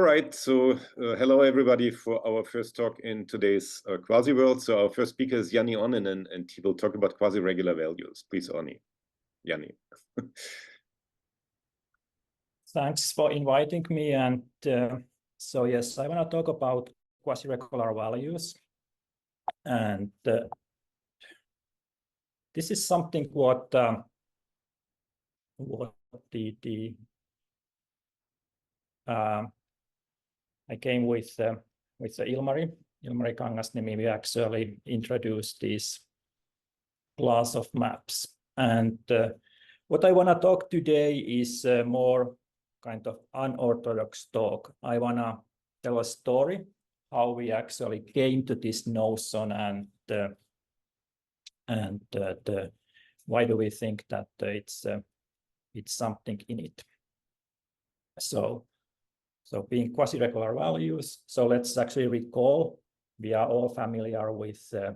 right, so hello everybody for our first talk in today's Quasiworld. So our first speaker is Jani Onninen, and he will talk about quasi-regular values. Please, Jani. Thanks for inviting me. And so yes, I want to talk about quasi-regular values. And this is something what I came with Ilmari Kangasniemi. We actually introduced this class of maps. And what I want to talk today is more kind of unorthodox talk. I want to tell a story how we actually came to this notion and why do we think that it's something in it. So being quasi-regular values, so let's actually recall, we are all familiar with the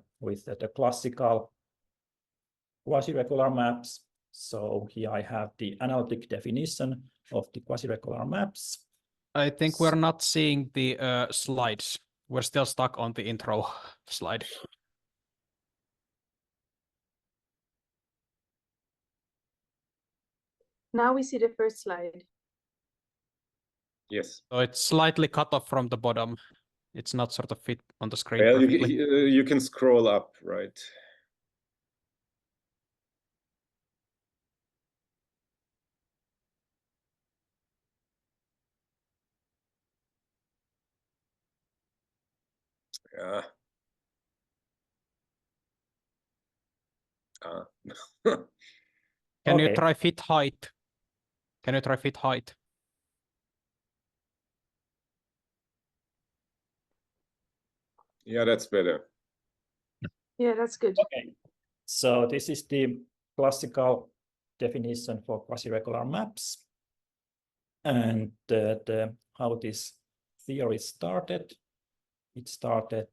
classical quasi-regular maps. So here I have the analytic definition of the quasi-regular maps. I think we're not seeing the slides. We're still stuck on the intro slide. Now we see the first slide. Yes. So it's slightly cut off from the bottom. It's not sort of fit on the screen Well, perfectly. you can scroll up, right? Yeah. Can you Okay. try fit height? Can you try fit height? Yeah, that's better. Yeah, that's good. Okay. So this is the classical definition for quasi-regular maps. And how this theory started. It started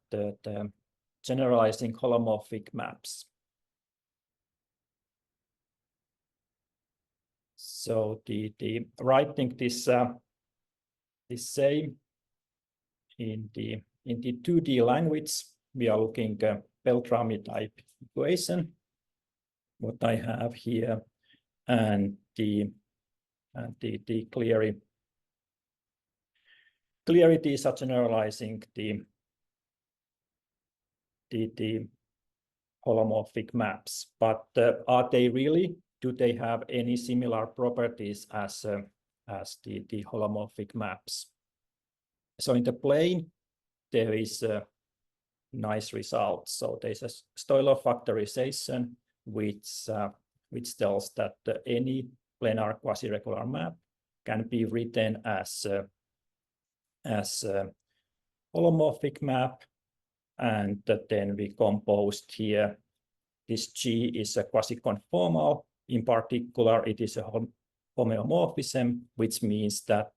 generalizing holomorphic maps. So the writing this same in the 2D language, we are looking Beltrami type equation, what I have here, and the clarity is generalizing the holomorphic maps. But are they really? Do they have any similar properties as the holomorphic maps? So in the plane, there is a nice result. So there's a Euler factorization which tells that any planar quasi-regular map can be written as holomorphic map, and then we composed here. This G is a quasi-conformal. In particular, it is a homeomorphism, which means that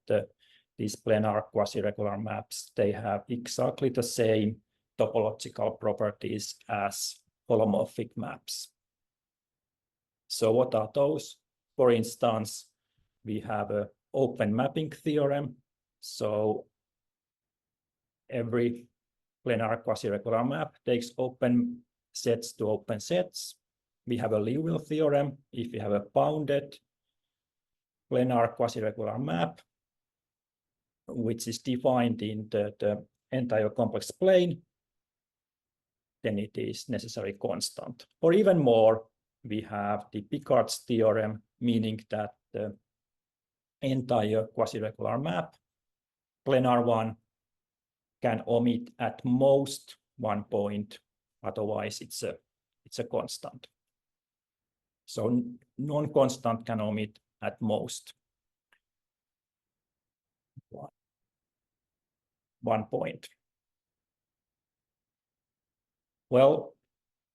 these planar quasi-regular maps, they have exactly the same topological properties as holomorphic maps. So what are those? For instance, we have an open mapping theorem. So every planar quasi-regular map takes open sets to open sets. We have a Liouville theorem. If we have a bounded planar quasi-regular map, which is defined in the entire complex plane, then it is necessary constant. Or even more, we have the Picard's theorem, meaning that the entire quasi-regular map, planar one, can omit at most one point, otherwise it's a constant. So non-constant can omit at most one point. Well,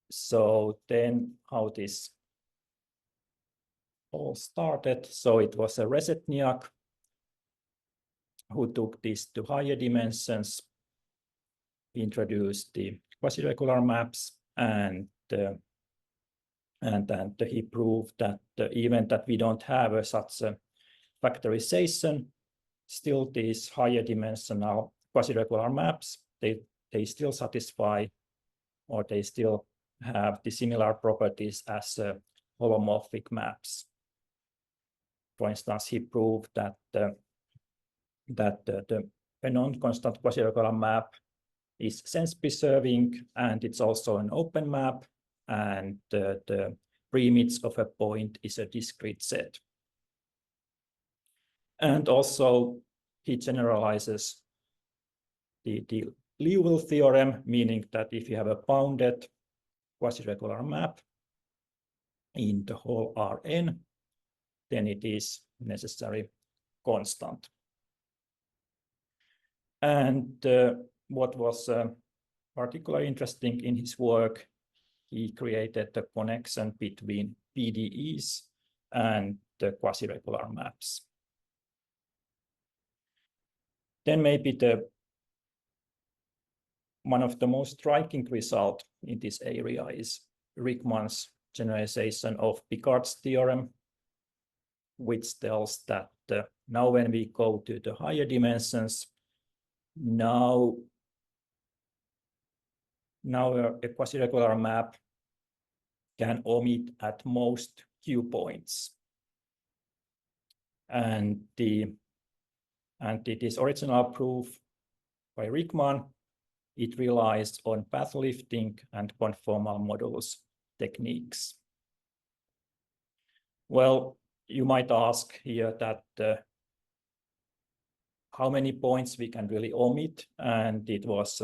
so then how this all started. So it was a Reshetniak who took this to higher dimensions, introduced the quasi-regular maps, and then he proved that even that we don't have such a factorization, still these higher dimensional quasi-regular maps, they still satisfy, or they still have the similar properties as holomorphic maps. For instance, he proved that a non-constant quasi-regular map is sense-preserving, and it's also an open map, and the premits of a point is a discrete set. And also, he generalizes the Liouville theorem, meaning that if you have a bounded quasi-regular map in the whole Rn, then it is necessary constant. And what was particularly interesting in his work, he created the connection between PDEs and the quasi-regular maps. Then maybe one of the most striking results in this area is Rieckmann's generalization of Picard's theorem, which tells that now when we go to the higher dimensions, now a quasi-regular map can omit at most q points. And this original proof by Rieckmann, it relies on path lifting and conformal modulus techniques. Well, you might ask here that how many points we can really omit, and it was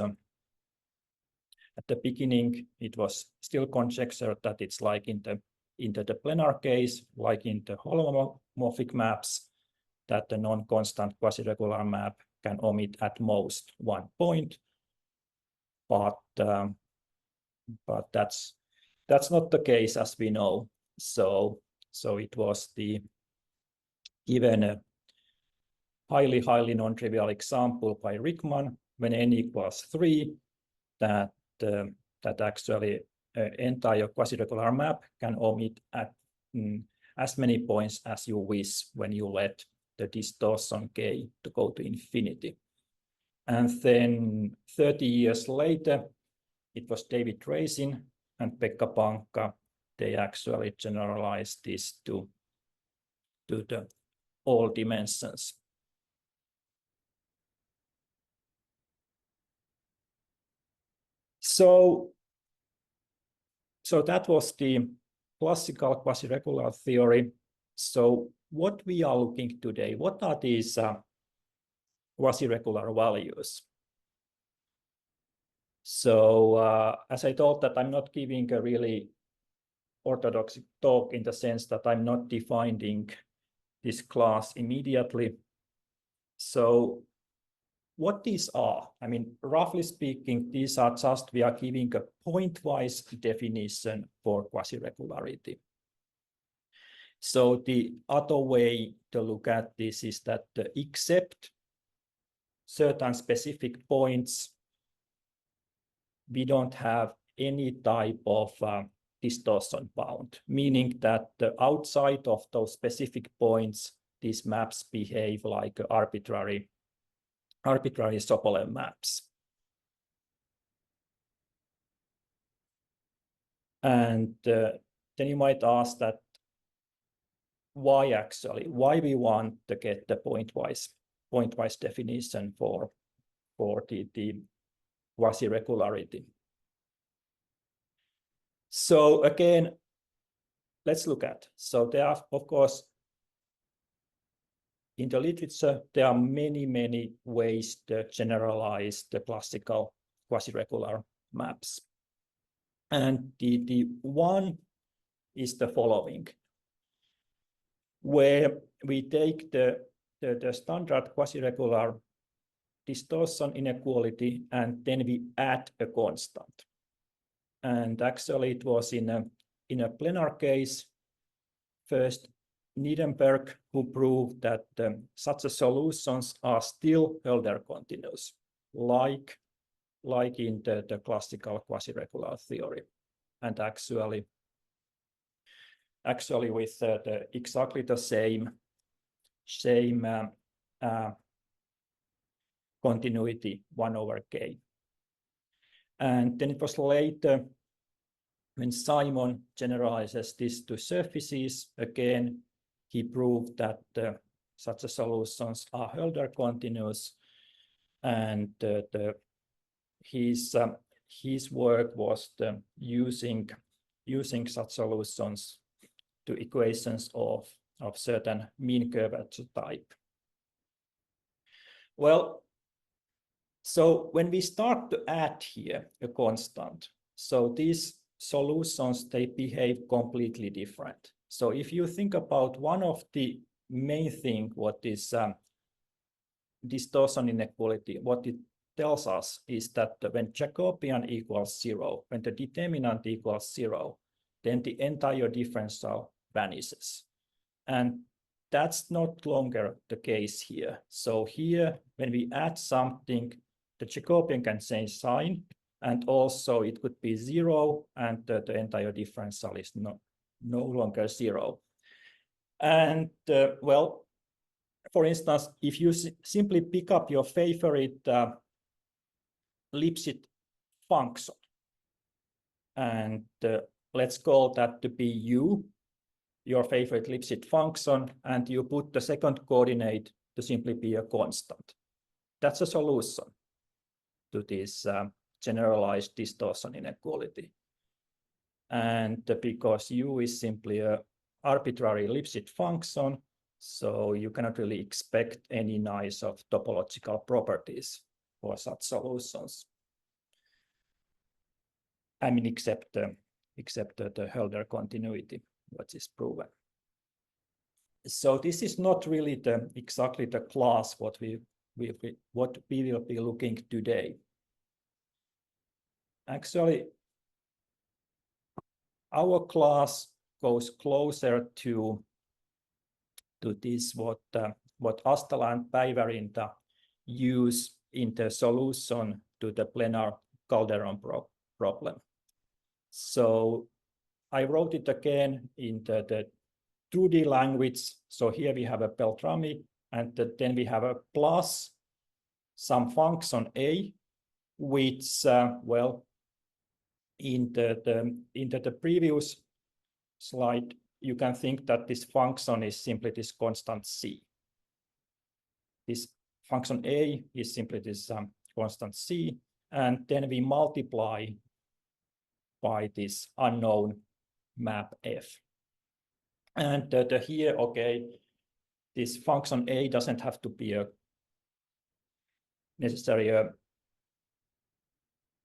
at the beginning it was still conjecture that it's like in the planar case, like in the holomorphic maps, that the non-constant quasi-regular map can omit at most 1 point, but that's not the case, as we know. So it was given a highly non-trivial example by Rieckmann when n equals 3, that actually entire quasi-regular map can omit at as many points as you wish when you let the distortion k to go to infinity. And then 30 years later, it was David Raisin and Pekka Pankka. They actually generalized this to the all dimensions. So that was the classical quasi-regular theory. So what we are looking today, what are these quasi-regular values? So as I thought that I'm not giving a really orthodox talk in the sense that I'm not defining this class immediately. So what these are, I mean, roughly speaking, these are just, we are giving a pointwise definition for quasi-regularity. So the other way to look at this is that except certain specific points, we don't have any type of distortion bound, meaning that outside of those specific points, these maps behave like arbitrary Sobolev maps. And then you might ask that why we want to get the pointwise definition for the quasi-regularity. So again, let's look at, so there are, of course, in the literature, there are many ways to generalize the classical quasi-regular maps. And the one is the following, where we take the standard quasi-regular distortion inequality and then we add a constant. And actually it was in a planar case, first Niedenberg, who proved that such solutions are still Hölder continuous, like in the classical quasi-regular theory. And actually with exactly the same continuity 1 over k. And then it was later when Simon generalizes this to surfaces, again, he proved that such solutions are Hölder continuous, and his work was using such solutions to equations of certain mean curvature type. Well, so when we start to add here a constant, so these solutions, they behave completely different. So if you think about one of the main thing, what is distortion inequality, what it tells us is that when Jacobian equals 0, when the determinant equals 0, then the entire differential vanishes. And that's not longer the case here. So here, when we add something, the Jacobian can change sign, and also it could be 0, and the entire differential is no longer 0. And well, for instance, if you simply pick up your favorite Lipschitz function, and let's call that to be u, your favorite Lipschitz function, and you put the second coordinate to simply be a constant. That's a solution to this generalized distortion inequality. And because u is simply an arbitrary Lipschitz function, so you cannot really expect any nice of topological properties for such solutions. I mean, except the Hölder continuity, which is proven. So this is not really exactly the class what we will be looking today. Actually, our class goes closer to this what Astala and Päivärinta use in the solution to the planar Calderon problem. So I wrote it again in the 2D language. So here we have a Beltrami, and then we have a plus some function a, which well, in the previous slide, you can think that this function is simply this constant c. This function a is simply this constant c, and then we multiply by this unknown map f. And here, okay, this function a doesn't have to be necessarily a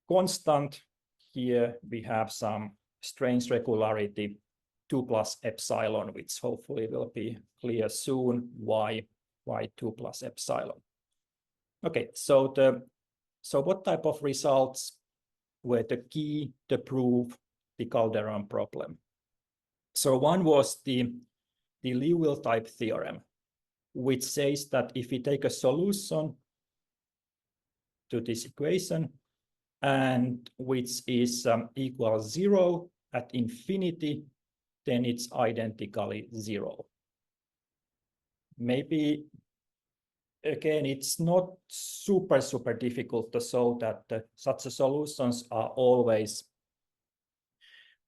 constant. Here we have some strange regularity 2 plus epsilon, which hopefully will be clear soon why 2 plus epsilon. Okay, so what type of results were the key to prove the Calderon problem? So one was the Liouville type theorem, which says that if we take a solution to this equation, and which is equal 0 at infinity, then it's identically 0. Maybe, again, it's not super difficult to show that such solutions are always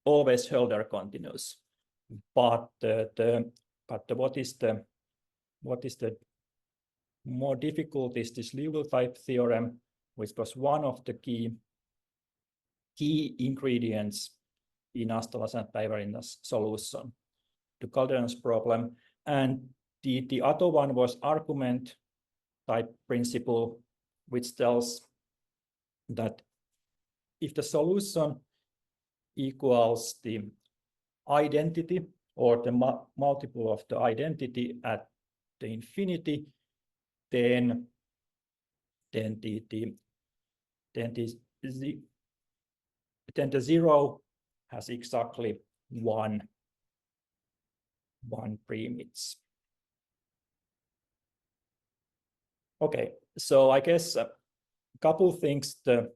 Hölder continuous. But what is the more difficult is this Liouville type theorem, which was one of the key ingredients in Astala's and Päivärinta's solution to Calderon's problem. And the other one was argument type principle, which tells that if the solution equals the identity or the multiple of the identity at the infinity, then the 0 has exactly one premix. Okay, so I guess a couple things to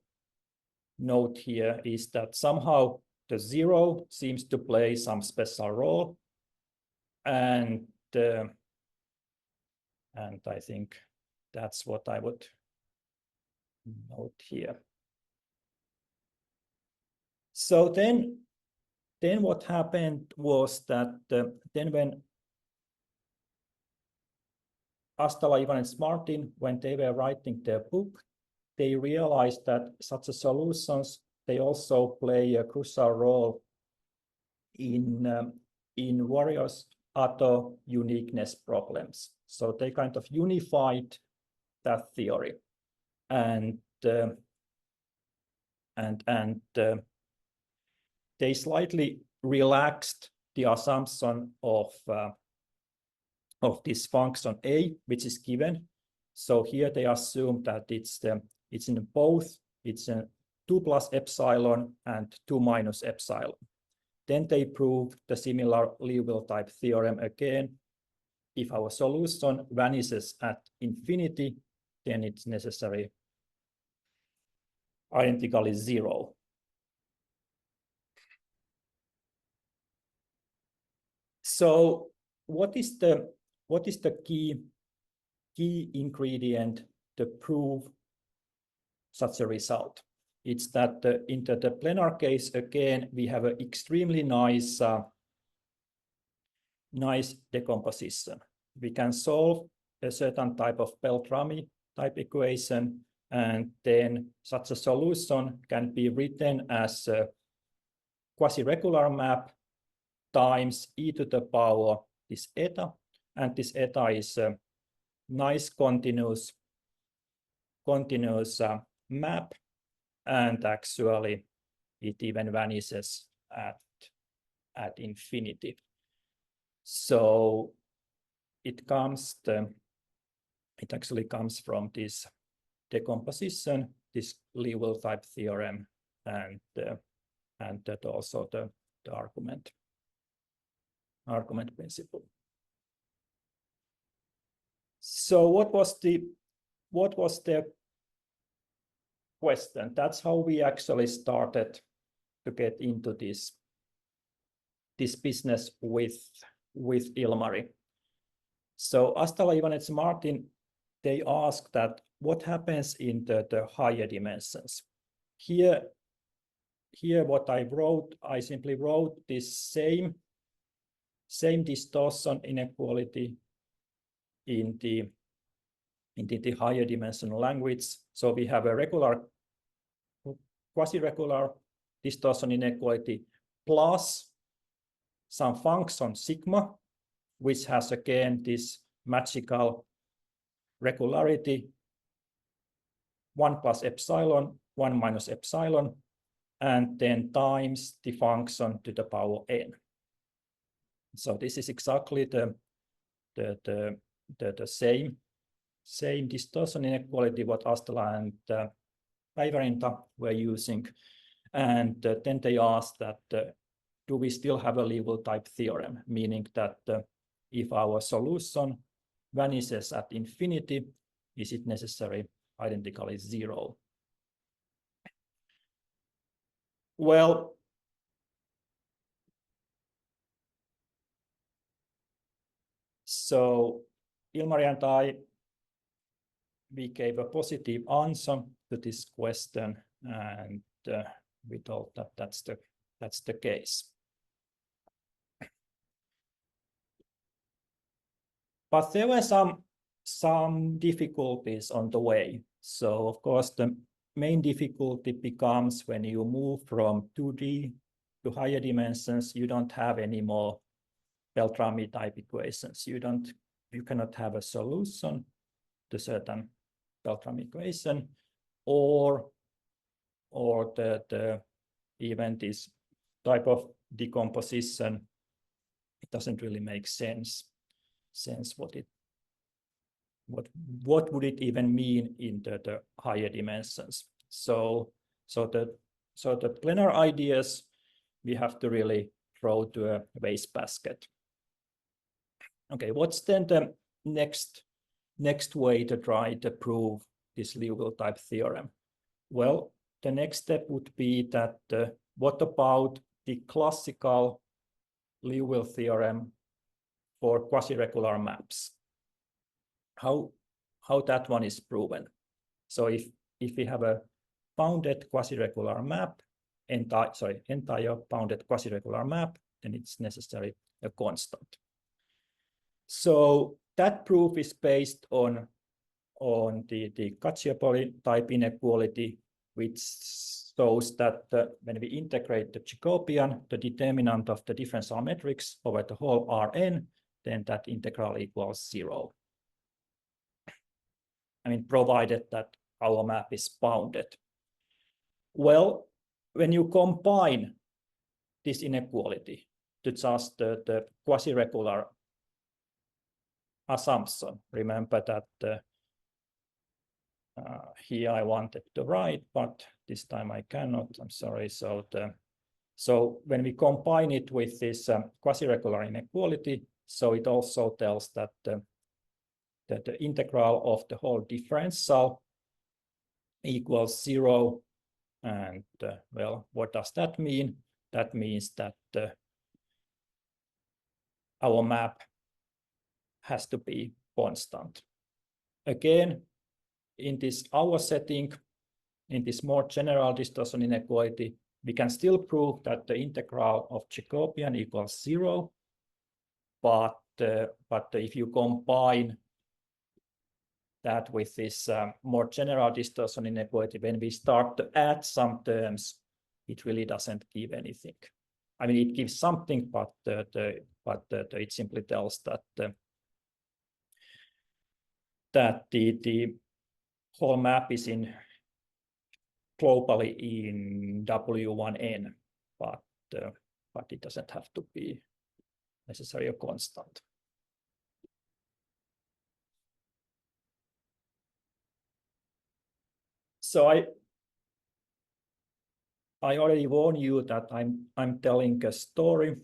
note here is that somehow the 0 seems to play some special role, and I think that's what I would note here. So then what happened was that then when Astala, Ivan, and Martin, when they were writing their book, they realized that such solutions, they also play a crucial role in various other uniqueness problems. So they kind of unified that theory, and they slightly relaxed the assumption of this function a, which is given. So here they assume that it's in both, it's a 2 plus epsilon and 2 minus epsilon. Then they proved the similar Liouville type theorem again. If our solution vanishes at infinity, then it's necessary identically 0. So what is the key ingredient to prove such a result? It's that in the planar case, again, we have an extremely nice decomposition. We can solve a certain type of Beltrami type equation, and then such a solution can be written as a quasiregular map times e to the power this eta, and this eta is a nice continuous map, and actually it even vanishes at infinity. So it actually comes from this decomposition, this Liouville type theorem, and that also the argument principle. So what was the question? That's how we actually started to get into this business with Ilmari. So Astala, Ivan, and Martin, they asked that what happens in the higher dimensions. Here what I wrote, I simply wrote this same distortion inequality in the higher dimensional language. So we have a regular quasi-regular distortion inequality plus some function sigma, which has again this magical regularity 1 plus epsilon, 1 minus epsilon, and then times the function to the power n. So this is exactly the same distortion inequality what Astala and Päivärinta were using. And then they asked that do we still have a Liouville type theorem, meaning that if our solution vanishes at infinity, is it necessary identically 0? Well, so Ilmari and I, we gave a positive answer to this question, and we thought that that's the case. But there were some difficulties on the way. So of course the main difficulty becomes when you move from 2D to higher dimensions, you don't have any more Beltrami type equations. You cannot have a solution to certain Beltrami equation, or the even this type of decomposition, it doesn't really make sense what would it even mean in the higher dimensions. So the planar ideas we have to really throw to a wastebasket. Okay, what's then the next way to try to prove this Liouville type theorem? Well, the next step would be that what about the classical Liouville theorem for quasiregular maps? How that one is proven. So if if we have a bounded quasiregular map, entire bounded quasiregular map, then it's necessary a constant. So that proof is based on the Cacciopoli type inequality, which shows that when we integrate the Jacobian, the determinant of the differential matrix over the whole Rn, then that integral equals 0. I mean, provided that our map is bounded. Well, when you combine this inequality to just the quasiregular assumption, remember that here I wanted to write, but this time I cannot, I'm sorry. So when we combine it with this quasiregular inequality, so it also tells that the integral of the whole differential equals 0. And well, what does that mean? That means that our map has to be constant. Again, in this our setting, in this more general distortion inequality, we can still prove that the integral of Jacobian equals 0. But if you combine that with this more general distortion inequality, when we start to add some terms, it really doesn't give anything. I mean, it gives something, but it simply tells that the whole map is in globally in W1n, but it doesn't have to be necessarily a constant. So I already warned you that I'm telling a story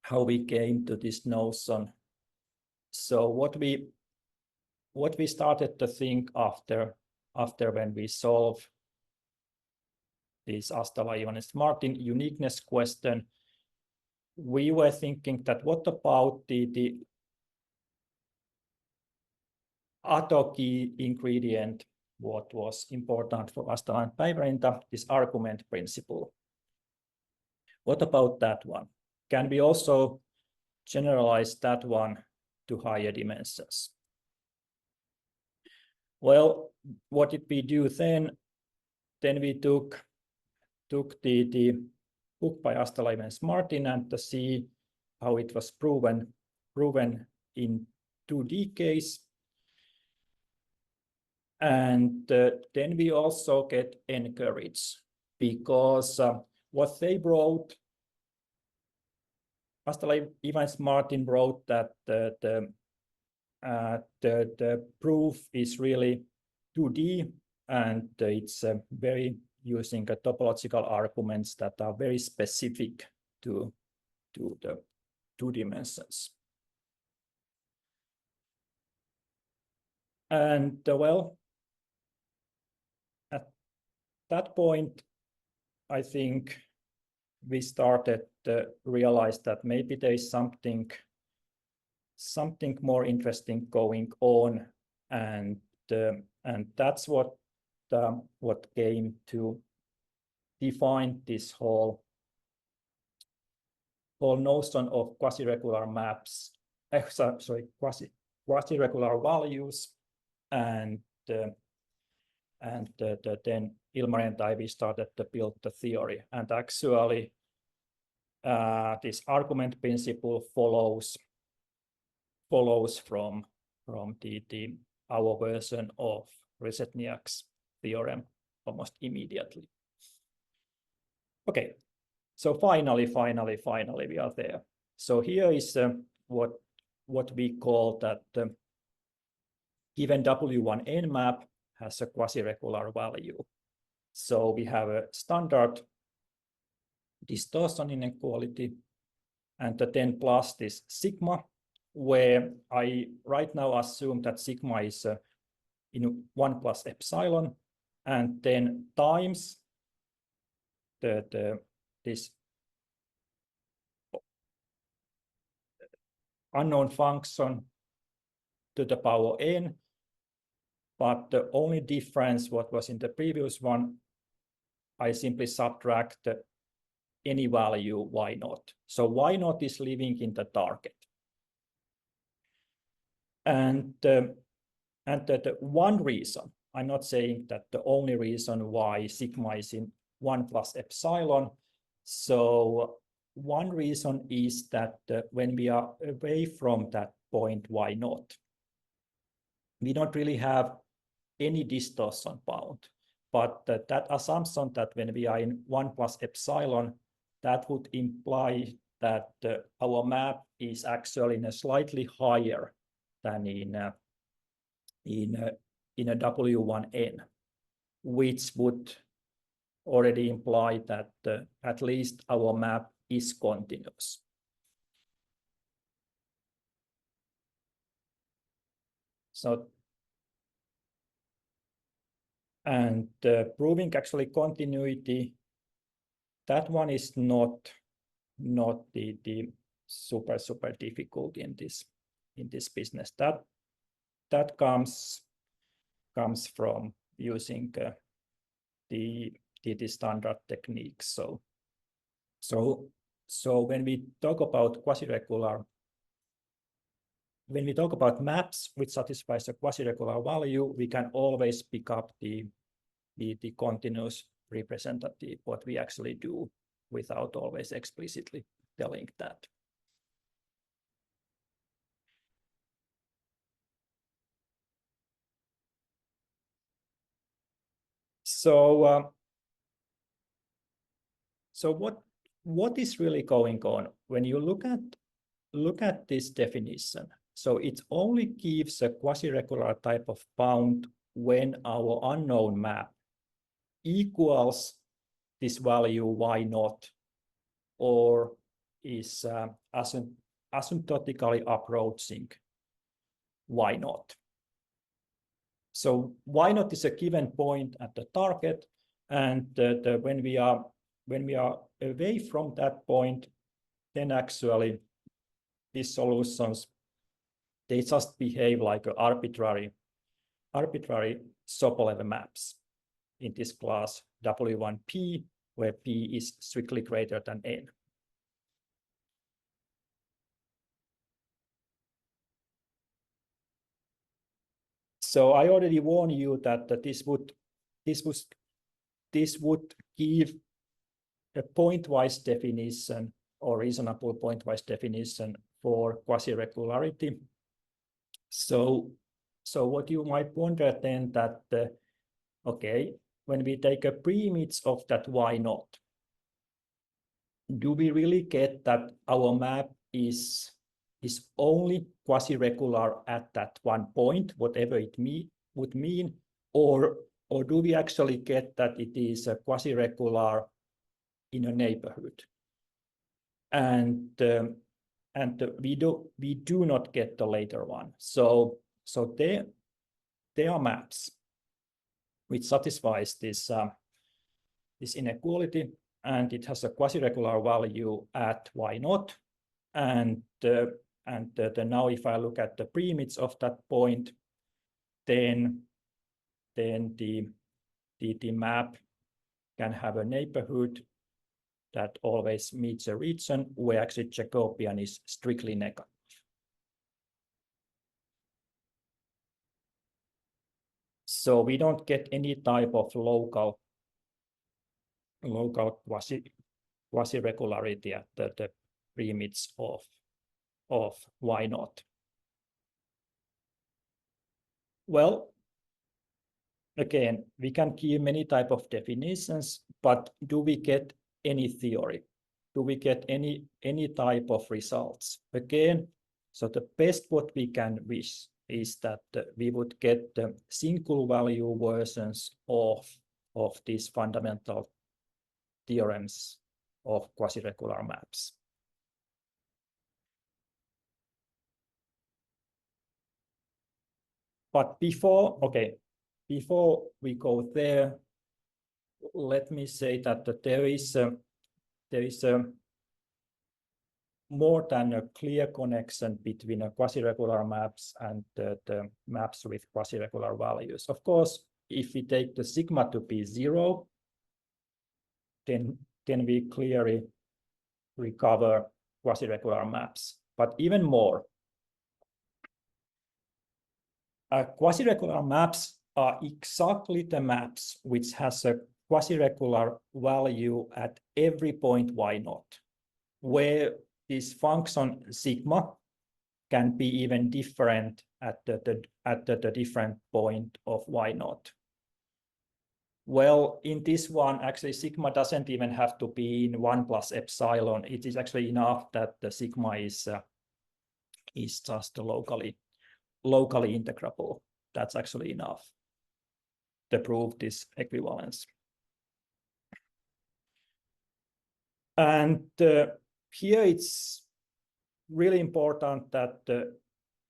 how we came to this notion. So what we started to think after when we solve this Liouville-Martin uniqueness question, we were thinking that what about the other key ingredient, what was important for Astala and Päivärinta, this argument principle. What about that one? Can we also generalize that one to higher dimensions? Well, what did we do then? Then we took the book by Liouville-Martin and to see how it was proven in 2D case. And then we also get encouraged because what they wrote, Liouville-Martin wrote that the proof is really 2D and it's very using topological arguments that are very specific to the 2 dimensions. And well, at that point, I think we started to realize that maybe there is something more interesting going on, and that's what came to define this whole notion of quasiregular maps. Quasiregular values, and then Ilmari and I started to build the theory, and actually this argument principle follows from our version of Reshetniak's theorem almost immediately. Okay, so finally we are there. So here is what we call that given W1n map has a quasiregular value. So we have a standard distortion inequality, and then plus this sigma, where I right now assume that sigma is in 1 plus epsilon, and then times this unknown function to the power n, but the only difference what was in the previous one, I simply subtract any value y naught. So y naught is living in the target. And the one reason, I'm not saying that the only reason why sigma is in 1 plus epsilon. So one reason is that when we are away from that point y naught, we don't really have any distortion bound. But that assumption that when we are in 1 plus epsilon, that would imply that our map is actually in a slightly higher than in a W1N, which would already imply that at least our map is continuous. So, and proving actually continuity, that one is not the super difficult in this business. That comes from using the standard techniques. So when we talk about quasiregular, when we talk about maps which satisfies a quasiregular value, we can always pick up the continuous representative, what we actually do, without always explicitly telling that. So what is really going on when you look at this definition? So it only gives a quasiregular type of bound when our unknown map equals this value y naught, or is asymptotically approaching y naught. So y naught is a given point at the target, and when we are away from that point, then actually these solutions, they just behave like arbitrary Sobolev maps in this class W1P, where P is strictly greater than N. So I already warned you that this would give a pointwise definition, or reasonable pointwise definition, for quasiregularity. So what you might wonder then that okay, when we take a preimage of that y naught, do we really get that our map is only quasiregular at that one point, whatever it would mean, or do we actually get that it is a quasiregular in a neighborhood? And we do not get the later one. So there are maps which satisfies this inequality, and it has a quasiregular value at y naught, and now if I look at the preimage of that point, then the map can have a neighborhood that always meets a region where actually Jacobian is strictly negative. So we don't get any type of local quasi-regularity at the preimage of y naught. Well, again, we can give many type of definitions, but do we get any theory? Do we get any type of results? Again, so the best what we can wish is that we would get the single value versions of these fundamental theorems of quasi-regular maps. But before we go there, let me say that there is more than a clear connection between a quasiregular maps and the maps with quasiregular values. Of course, if we take the sigma to be 0, then we clearly recover quasiregular maps. But even more, quasiregular maps are exactly the maps which has a quasiregular value at every point y0, where this function sigma can be even different at the different point of y0. Well, in this one, actually, sigma doesn't even have to be in 1 plus epsilon. It is actually enough that the sigma is just locally integrable. That's actually enough to prove this equivalence. And here it's really important that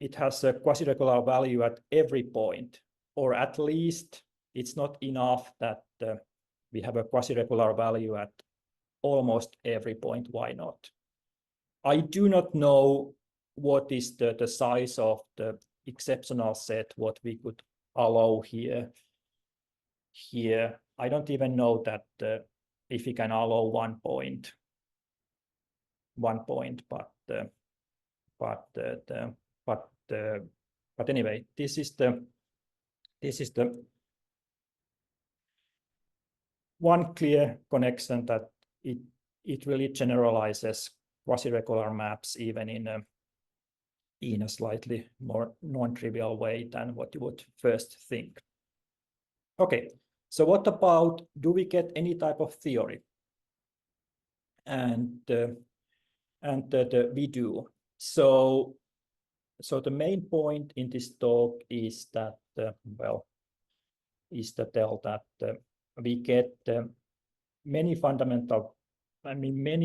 it has a quasiregular value at every point, or at least it's not enough that we have a quasiregular value at almost every point y0. I do not know what is the size of the exceptional set, what we could allow here. I don't even know that if we can allow 1 point, but anyway, this is the one clear connection that it really generalizes quasiregular maps even in a slightly more non-trivial way than what you would first think. Okay, so what about, do we get any type of theory? And we do. So the main point in this talk is that, is to tell that we get many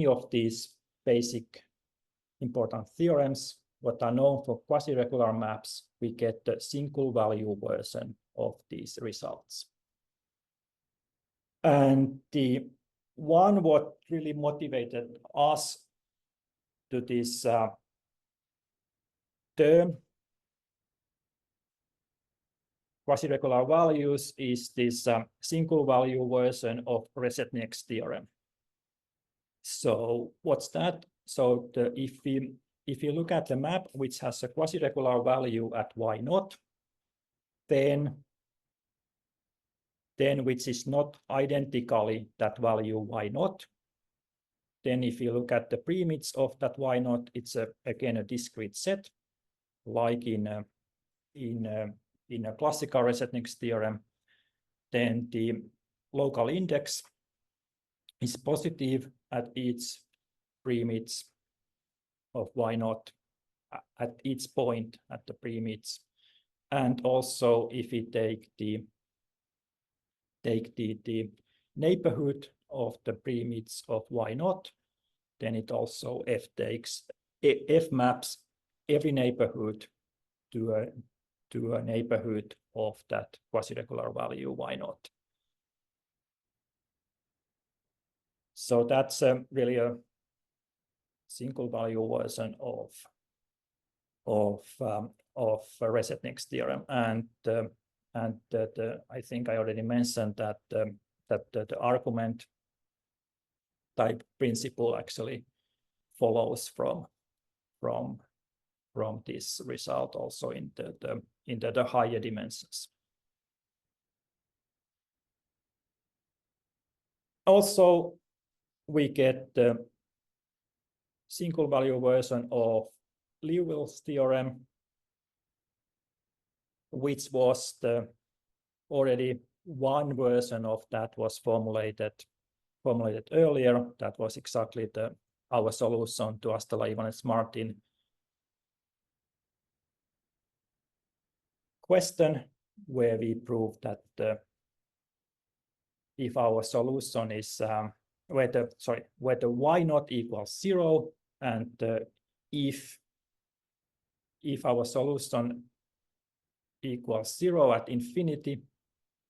of these basic important theorems, what are known for quasiregular maps, we get the single value version of these results. And the one what really motivated us to this term quasiregular values is this single value version of Reshetnik's theorem. So what's that? So if you look at the map which has a quasiregular value at y0, then which is not identically that value y0, then if you look at the premits of that y0, it's again a discrete set, like in a classical Reshetnik's theorem. Then the local index is positive at each premits of y0 at each point at the premits. And also if we take the neighborhood of the premits of y0, then it also f maps every neighborhood to a neighborhood of that quasiregular value y0. So that's really a single value version of Reshetnik's theorem, and I think I already mentioned that the argument type principle actually follows from this result also in the higher dimensions. Also, we get the single value version of Liouville's theorem, which was already one version of that was formulated earlier. That was exactly our solution to Astela-Ivanets-Martin question, where we proved that if our solution is where the y0 equals 0, and if our solution equals 0 at infinity,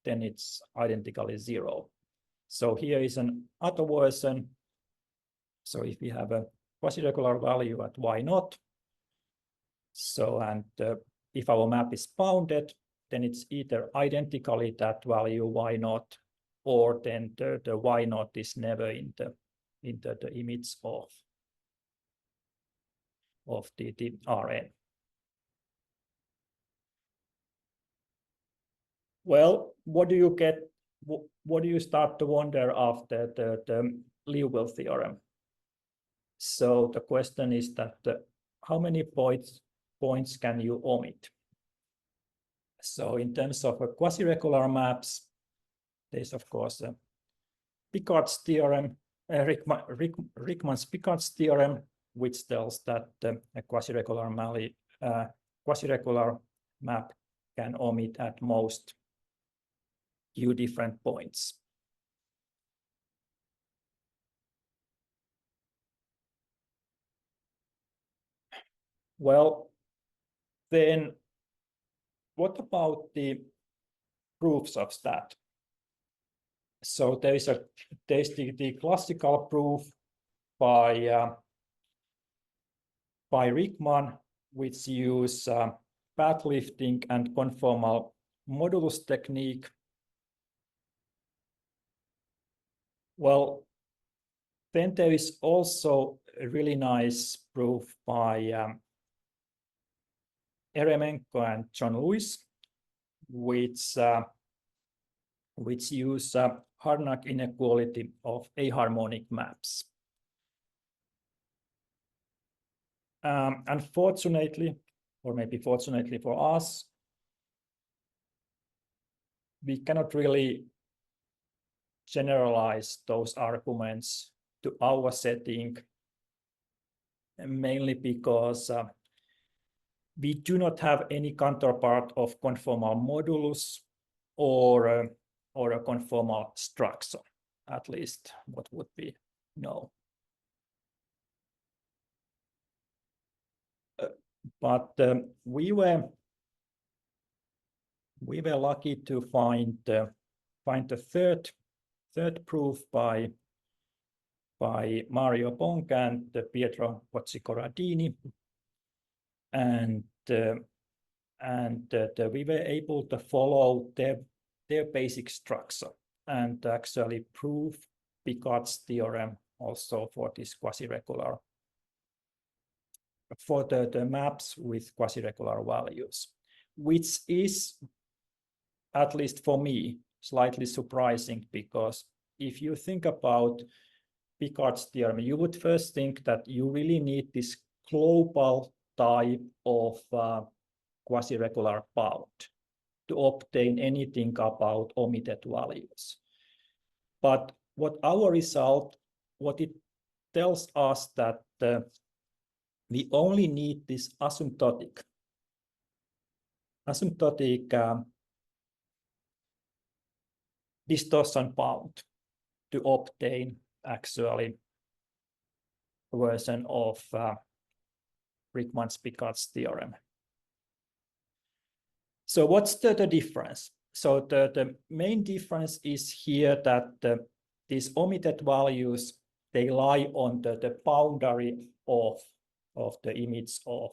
then it's identically 0. So here is an other version. So if we have a quasi-regular value at y0. So, and if our map is bounded, then it's either identically that value y0, or then the y0 is never in the image of the Rn. Well, what do you get? What do you start to wonder after the Liouville theorem? So the question is that how many points can you omit? So in terms of quasi-regular maps, there's of course Picard's theorem, Rickman's Picard's theorem, which tells that a quasi-regular map can omit at most few different points. Well, then what about the proofs of that? So there's the classical proof by Rickman, which use path lifting and conformal modulus technique. Well, then there is also a really nice proof by Eremenko and John Lewis, which use Harnack inequality of aharmonic maps. Unfortunately, or maybe fortunately for us, we cannot really generalize those arguments to our setting, mainly because we do not have any counterpart of conformal modulus or a conformal structure, at least what would be known. But we were lucky to find the third proof by Mario Ponca and Pietro Pozzicoradini, and we were able to follow their basic structure and actually prove Picard's theorem also for this quasi-regular, for the maps with quasi-regular values, which is, at least for me, slightly surprising, because if you think about Picard's theorem, you would first think that you really need this global type of quasi-regular bound to obtain anything about omitted values. But what it tells us that we only need this asymptotic distortion bound to obtain actually a version of Rickman's Picard's theorem. So what's the difference? So the main difference is here that these omitted values, they lie on the boundary of the image of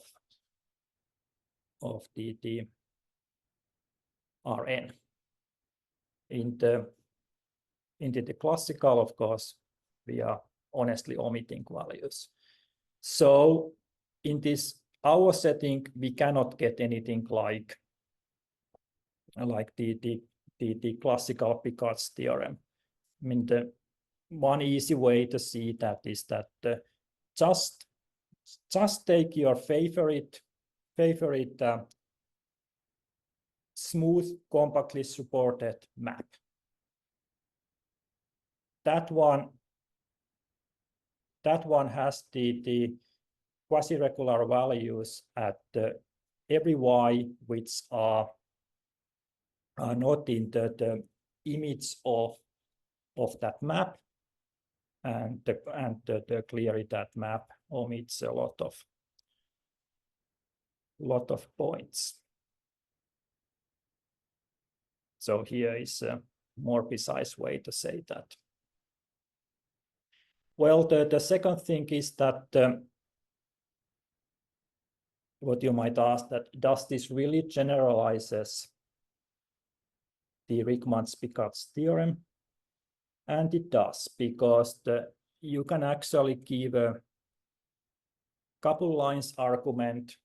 the Rn. In the classical, of course, we are honestly omitting values. So in this our setting, we cannot get anything like the classical Picard's theorem. I mean, the one easy way to see that is that just take your favorite smooth, compactly supported map. That one has the quasi-regular values at every y which are not in the image of that map, and clearly that map omits a lot of points. So here is a more precise way to say that. Well, the second thing is that what you might ask, that does this really generalizes the Riemann-Picard's theorem? And it does, because you can actually give a couple lines argument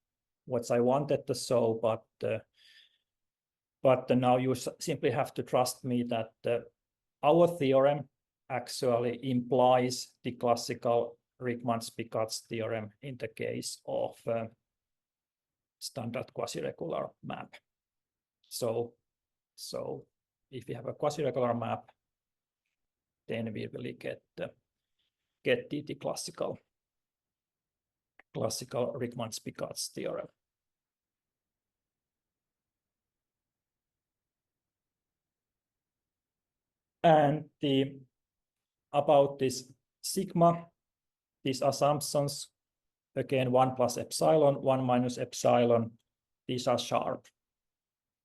what I wanted to show, but now you simply have to trust me that our theorem actually implies the classical Riemann-Picard's theorem in the case of standard quasiregular map. So if you have a quasiregular map, then we really get the classical Riemann-Picard's theorem. And about this sigma, these assumptions, again, 1 plus epsilon, 1 minus epsilon, these are sharp.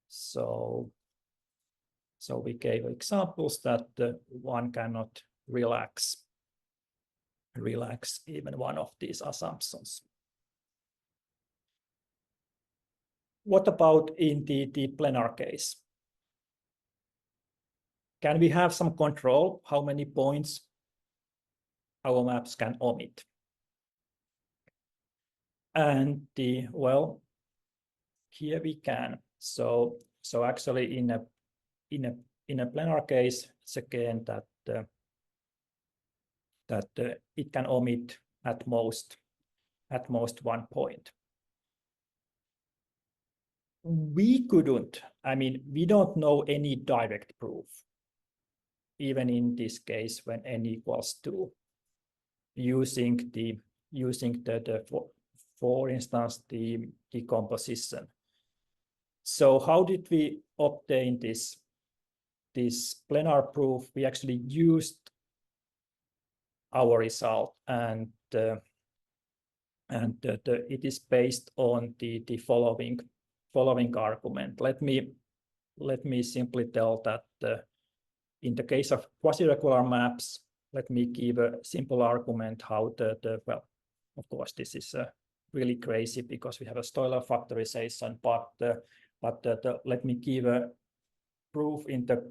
So we gave examples that one cannot relax even one of these assumptions. What about in the planar case? Can we have some control how many points our maps can omit? And well, here we can. So actually in a planar case, it's again that it can omit at most 1 point. We couldn't. I mean, we don't know any direct proof, even in this case when n equals 2, using the for instance the decomposition. So how did we obtain this planar proof? We actually used our result, and it is based on the following argument. Let me simply tell that in the case of quasiregular maps, let me give a simple argument how well, of course this is really crazy because we have a Euler factorization, but let me give a proof in the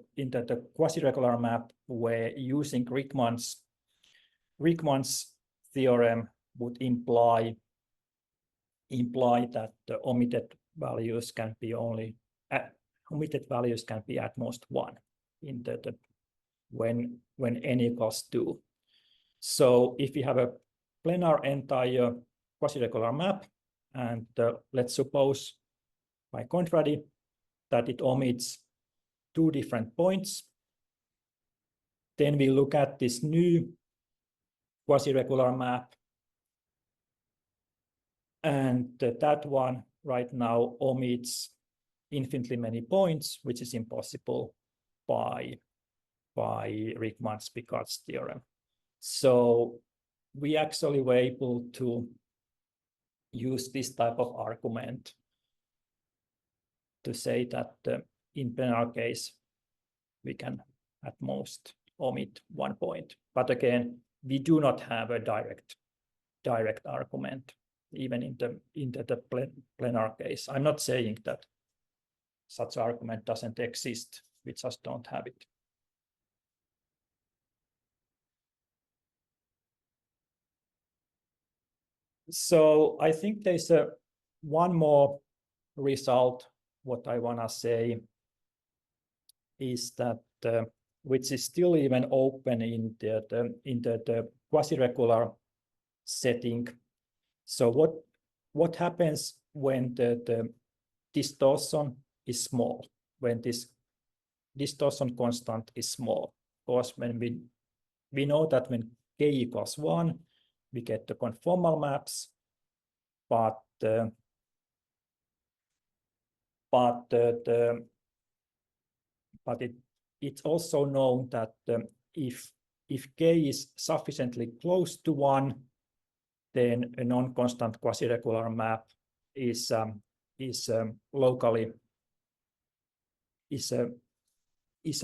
quasiregular map where using Riemann theorem would imply that the omitted values can be at most 1 in when n equals 2. So if we have a planar entire quasiregular map, and let's suppose by contrary that it omits 2 different points, then we look at this new quasiregular map, and that one right now omits infinitely many points, which is impossible by Riemann-Picard's theorem. So we actually were able to use this type of argument to say that in planar case we can at most omit 1 point. But again, we do not have a direct argument even in the planar case. I'm not saying that such argument doesn't exist, we just don't have it. So I think there's one more result. What I want to say is that which is still even open in the quasiregular setting. So what happens when the distortion is small, when this distortion constant is small? Of course, when we know that when k equals 1, we get the conformal maps, but it's also known that if k is sufficiently close to 1, then a non-constant quasiregular map is a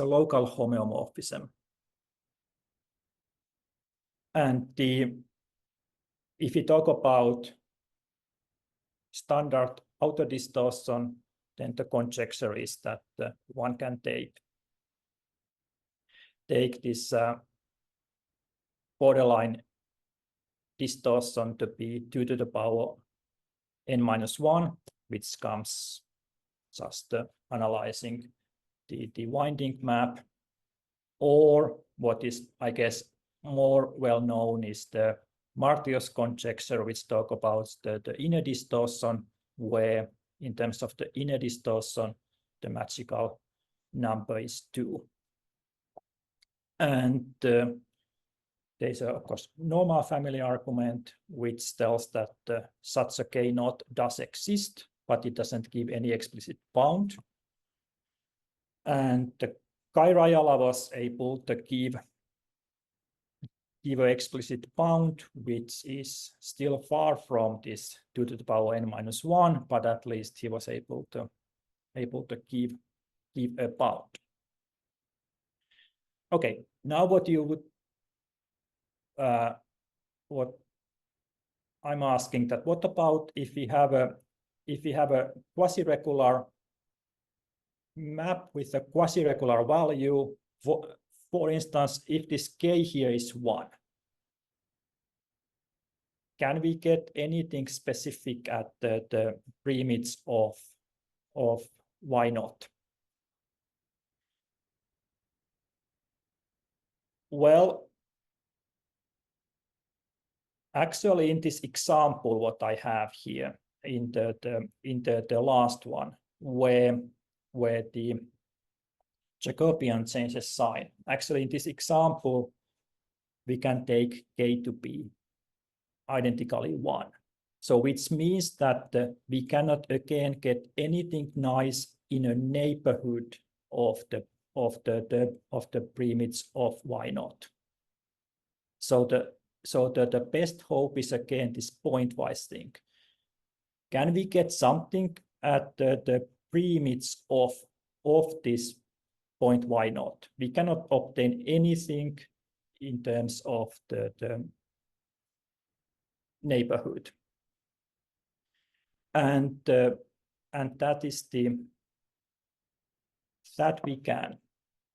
local homeomorphism. And if we talk about standard autodistortion, then the conjecture is that one can take this borderline distortion to be 2 to the power n-1, which comes just analyzing the winding map, or what is, I guess, more well known is the Martius conjecture, which talk about the inner distortion, where in terms of the inner distortion, the magical number is 2. And there's a, of course, normal family argument, which tells that such a K0 does exist, but it doesn't give any explicit bound. And Kai Rajala was able to give an explicit bound, which is still far from this 2 to the power n-1, but at least he was able to give a bound. Okay, now what I'm asking that what about if we have a quasiregular map with a quasiregular value, for instance, if this K here is 1, can we get anything specific at the premits of Y0? Well, actually, in this example, what I have here in the last one, where the Jacobian changes sign, actually in this example, we can take K to be identically 1. So which means that we cannot again get anything nice in a neighborhood of the premits of Y0. So the best hope is again this pointwise thing. Can we get something at the premits of this point Y0? We cannot obtain anything in terms of the neighborhood, and that is that we can.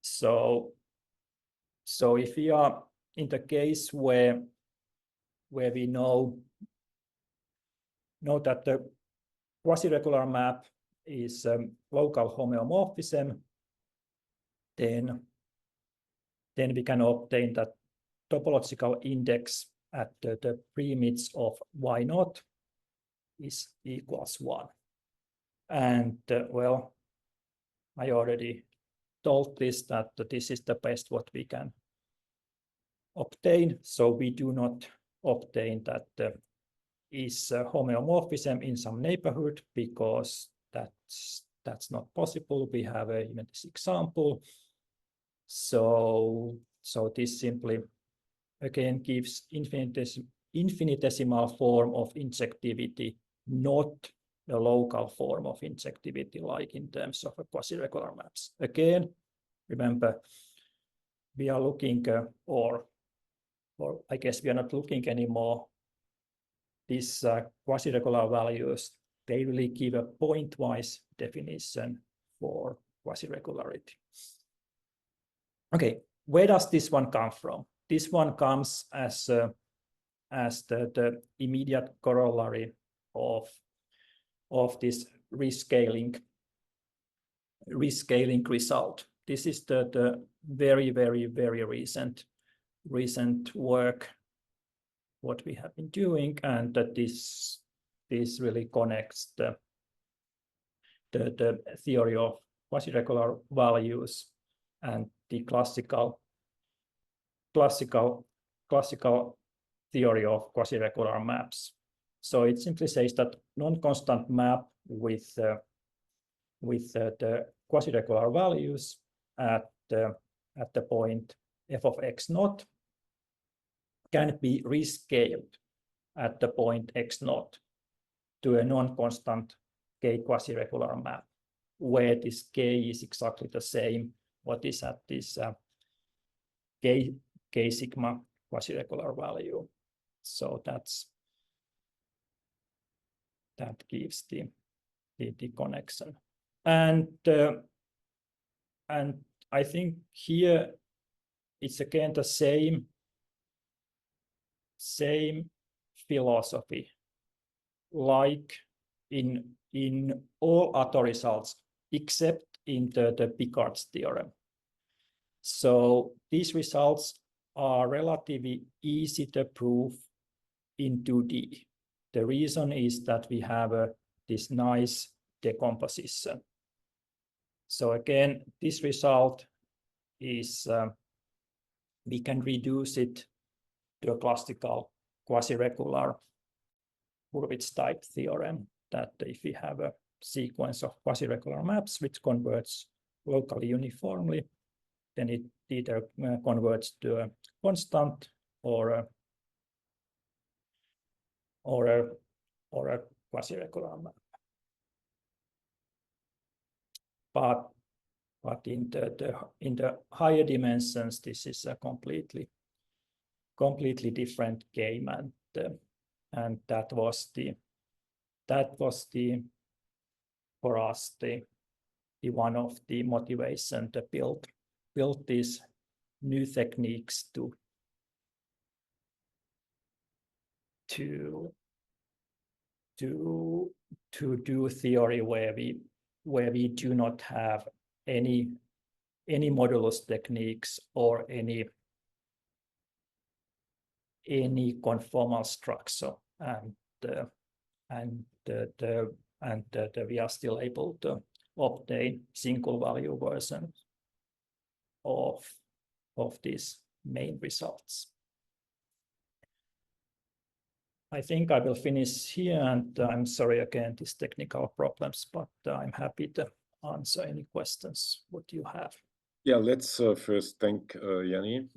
So if we are in the case where we know that the quasiregular map is local homeomorphism, then we can obtain that topological index at the premits of Y0 is equals 1. And well, I already told this that this is the best what we can obtain. So we do not obtain that is homeomorphism in some neighborhood, because that's not possible. We have even this example. So this simply again gives infinitesimal form of injectivity, not a local form of injectivity like in terms of quasiregular maps. Again, remember, we are looking or I guess we are not looking anymore. These quasiregular values, they really give a pointwise definition for quasiregularity. Okay, where does this one come from? This one comes as the immediate corollary of this rescaling result. This is the very recent work what we have been doing, and that this really connects the theory of quasiregular values and the classical theory of quasiregular maps. So it simply says that non-constant map with the quasiregular values at the point f of x0 can be rescaled at the point x0 to a non-constant k quasiregular map, where this k is exactly the same what is at this k sigma quasiregular value. So that gives the connection. And I think here it's again the same philosophy, like in all other results except in the Picard's theorem. So these results are relatively easy to prove in 2D. The reason is that we have this nice decomposition. So again, this result is, we can reduce it to a classical quasiregular Hurwitz type theorem, that if we have a sequence of quasiregular maps which converts locally uniformly, then it either converts to a constant or a quasiregular map. But in the higher dimensions, this is a completely different game, and that was for us the one of the motivation to build these new techniques to do theory where we do not have any modulus techniques or any conformal structure, and we are still able to obtain single value versions of these main results. I think I will finish here, and I'm sorry again these technical problems, but I'm happy to answer any questions what you have. Yeah, let's first thank Jani.